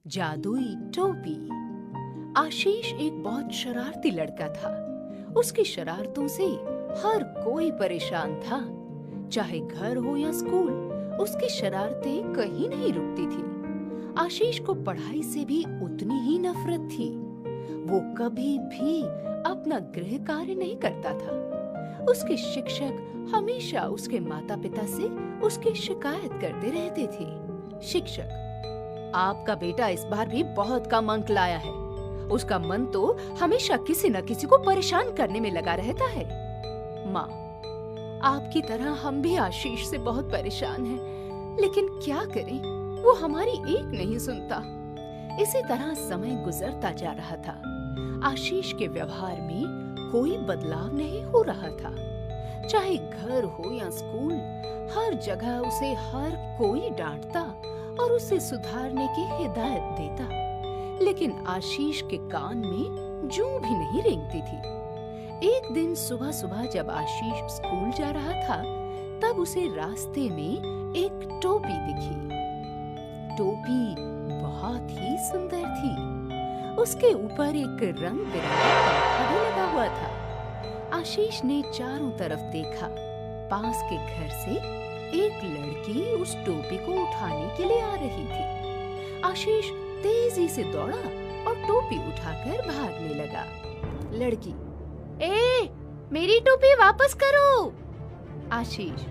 जादुई टोपी। आशीष एक बहुत शरारती लड़का था। उसकी शरारतों से हर कोई परेशान था। चाहे घर हो या स्कूल, उसकी शरारतें कहीं नहीं रुकती थी। आशीष को पढ़ाई से भी उतनी ही नफरत थी। वो कभी भी अपना गृह कार्य नहीं करता था। उसके शिक्षक हमेशा उसके माता पिता से उसकी शिकायत करते रहते थे। शिक्षक, आपका बेटा इस बार भी बहुत कम अंक लाया है। उसका मन तो हमेशा किसी न किसी को परेशान करने में लगा रहता है। माँ, आपकी तरह हम भी आशीष से बहुत परेशान हैं, लेकिन क्या करें, वो हमारी एक नहीं सुनता। इसी तरह समय गुजरता जा रहा था। आशीष के व्यवहार में कोई बदलाव नहीं हो रहा था। चाहे घर हो या स्कूल, हर जगह उसे हर कोई डांटता और उसे सुधारने की हिदायत देता, लेकिन आशीष के कान में जूं भी नहीं रेंगती थी। एक दिन सुबह सुबह जब आशीष स्कूल जा रहा था, तब उसे रास्ते में एक टोपी दिखी। टोपी बहुत ही सुंदर थी। उसके ऊपर एक रंग बिरंगा पंखा भी लगा हुआ था। आशीष ने चारों तरफ देखा। पास के घर से एक लड़की उस टोपी को उठाने के लिए आ रही थी। आशीष तेजी से दौड़ा और टोपी उठाकर भागने लगा। लड़की, ए, मेरी टोपी वापस करो। आशीष,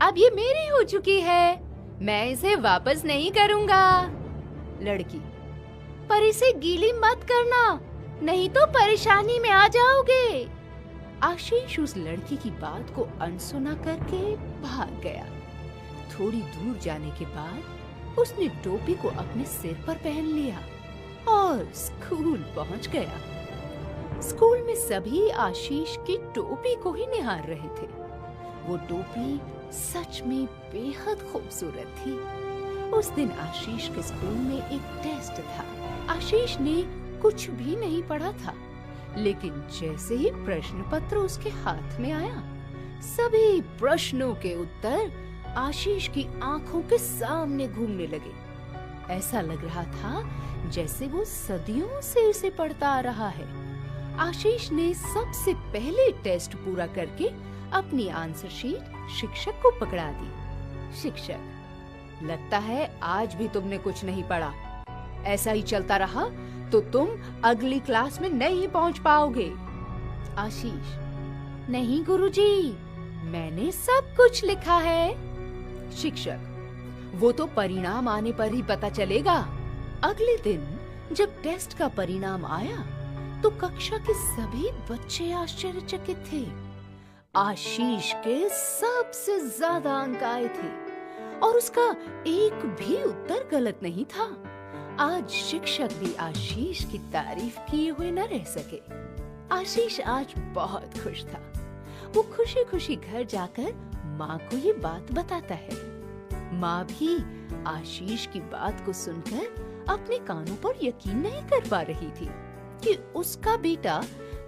अब ये मेरी हो चुकी है, मैं इसे वापस नहीं करूंगा। लड़की, पर इसे गीली मत करना, नहीं तो परेशानी में आ जाओगे। आशीष उस लड़की की बात को अनसुना करके भाग गया। थोड़ी दूर जाने के बाद उसने टोपी को अपने सिर पर पहन लिया और स्कूल पहुंच गया। स्कूल में सभी आशीष की टोपी को ही निहार रहे थे। वो टोपी सच में बेहद खूबसूरत थी। उस दिन आशीष के स्कूल में एक टेस्ट था। आशीष ने कुछ भी नहीं पढ़ा था, लेकिन जैसे ही प्रश्न पत्र उसके हाथ में आया, सभी प्रश्नों के उत्तर आशीष की आंखों के सामने घूमने लगे। ऐसा लग रहा था जैसे वो सदियों से उसे पढ़ता आ रहा है। आशीष ने सबसे पहले टेस्ट पूरा करके अपनी आंसर शीट शिक्षक को पकड़ा दी। शिक्षक, लगता है आज भी तुमने कुछ नहीं पढ़ा। ऐसा ही चलता रहा तो तुम अगली क्लास में नहीं पहुंच पाओगे। आशीष, नहीं गुरुजी, मैंने सब कुछ लिखा है। शिक्षक, वो तो परिणाम आने पर ही पता चलेगा। अगले दिन जब टेस्ट का परिणाम आया तो कक्षा के सभी बच्चे आश्चर्यचकित थे। आशीष के सबसे ज्यादा अंक आए थे और उसका एक भी उत्तर गलत नहीं था। आज शिक्षक भी आशीष की तारीफ किए हुए न रह सके। आशीष आज बहुत खुश था। वो खुशी खुशी घर जाकर माँ को ये बात बताता है। माँ भी आशीष की बात को सुनकर अपने कानों पर यकीन नहीं कर पा रही थी कि उसका बेटा,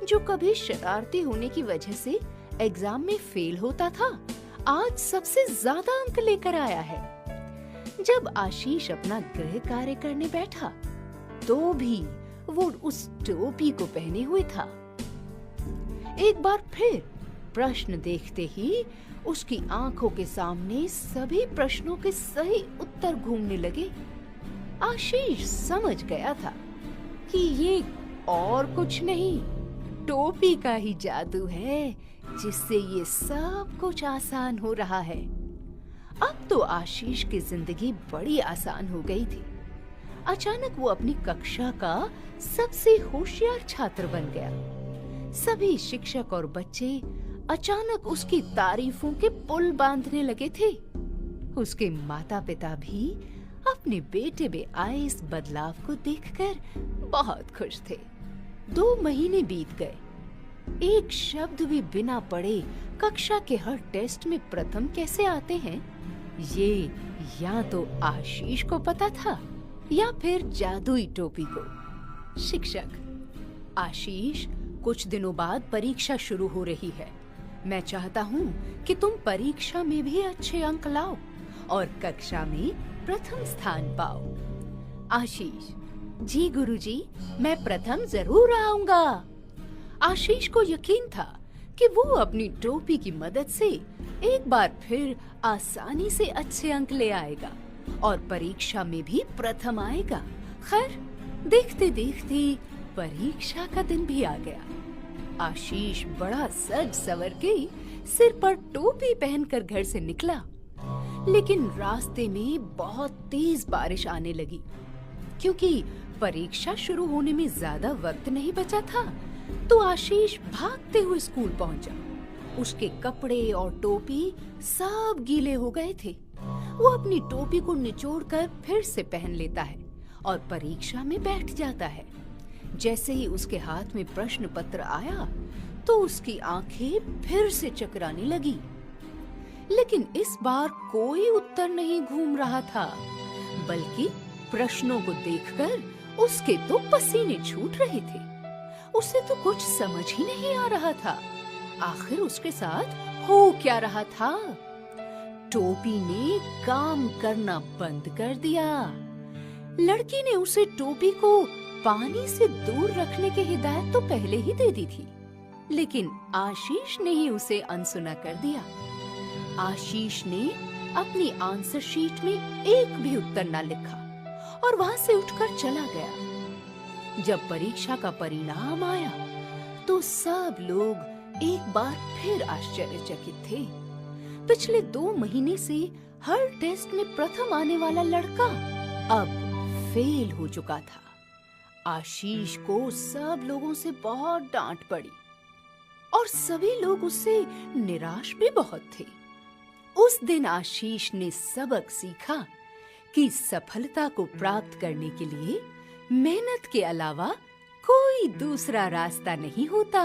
जो कभी शरारती होने की वजह से एग्जाम में फेल होता था, आज सबसे ज्यादा अंक लेकर आया है। जब आशीष अपना गृह कार्य करने बैठा, तो भी वो उस टोपी को पहने हुए था। एक बार फिर प्रश्न देखते ही उसकी आंखों के सामने सभी प्रश्नों के सही उत्तर घूमने लगे। आशीष समझ गया था कि ये और कुछ नहीं, टोपी का ही जादू है, जिससे ये सब कुछ आसान हो रहा है। अब तो आशीष की जिंदगी बड़ी आसान हो गई थी। अचानक वो अपनी कक्षा का सबसे होशियार छात्र बन गया। सभी शिक्षक और बच्चे अचानक उसकी तारीफों के पुल बांधने लगे थे। उसके माता पिता भी अपने बेटे में आए इस बदलाव को देखकर बहुत खुश थे। 2 महीने बीत गए। एक शब्द भी बिना पढ़े कक्षा के हर टेस्ट में प्रथम कैसे आते हैं, ये या तो आशीष को पता था या फिर जादुई टोपी को। शिक्षक, आशीष, कुछ दिनों बाद परीक्षा शुरू हो रही है। मैं चाहता हूँ कि तुम परीक्षा में भी अच्छे अंक लाओ और कक्षा में प्रथम स्थान पाओ। आशीष, जी गुरुजी, मैं प्रथम जरूर आऊंगा। आशीष को यकीन था कि वो अपनी टोपी की मदद से एक बार फिर आसानी से अच्छे अंक ले आएगा और परीक्षा में भी प्रथम आएगा। खैर, देखते देखते परीक्षा का दिन भी आ गया। आशीष बड़ा सज सवर के सिर पर टोपी पहनकर घर से निकला, लेकिन रास्ते में बहुत तेज बारिश आने लगी। क्योंकि परीक्षा शुरू होने में ज्यादा वक्त नहीं बचा था, तो आशीष भागते हुए स्कूल पहुंचा। उसके कपड़े और टोपी सब गीले हो गए थे। वो अपनी टोपी को निचोड़कर फिर से पहन लेता है और परीक्षा में बैठ जाता है। जैसे ही उसके हाथ में प्रश्न पत्र आया, तो उसकी आंखें फिर से चकराने लगी। लेकिन इस बार कोई उत्तर नहीं घूम रहा था, बल्कि प्रश्नों को देखकर उसके तो पसीने छूट रहे थे। उसे तो कुछ समझ ही नहीं आ रहा था, आखिर उसके साथ हो क्या रहा था। टोपी ने काम करना बंद कर दिया। लड़की ने उसे टोपी को पानी से दूर रखने की हिदायत तो पहले ही दे दी थी, लेकिन आशीष ने ही उसे अनसुना कर दिया। आशीष ने अपनी आंसर शीट में एक भी उत्तर न लिखा और वहां से उठकर चला गया। जब परीक्षा का परिणाम आया, तो सब लोग एक बार फिर आश्चर्यचकित थे। पिछले 2 महीने से हर टेस्ट में प्रथम आने वाला लड़का अब फेल हो चुका था। आशीष को सब लोगों से बहुत डांट पड़ी और सभी लोग उससे निराश भी बहुत थे। उस दिन आशीष ने सबक सीखा कि सफलता को प्राप्त करने के लिए मेहनत के अलावा कोई दूसरा रास्ता नहीं होता।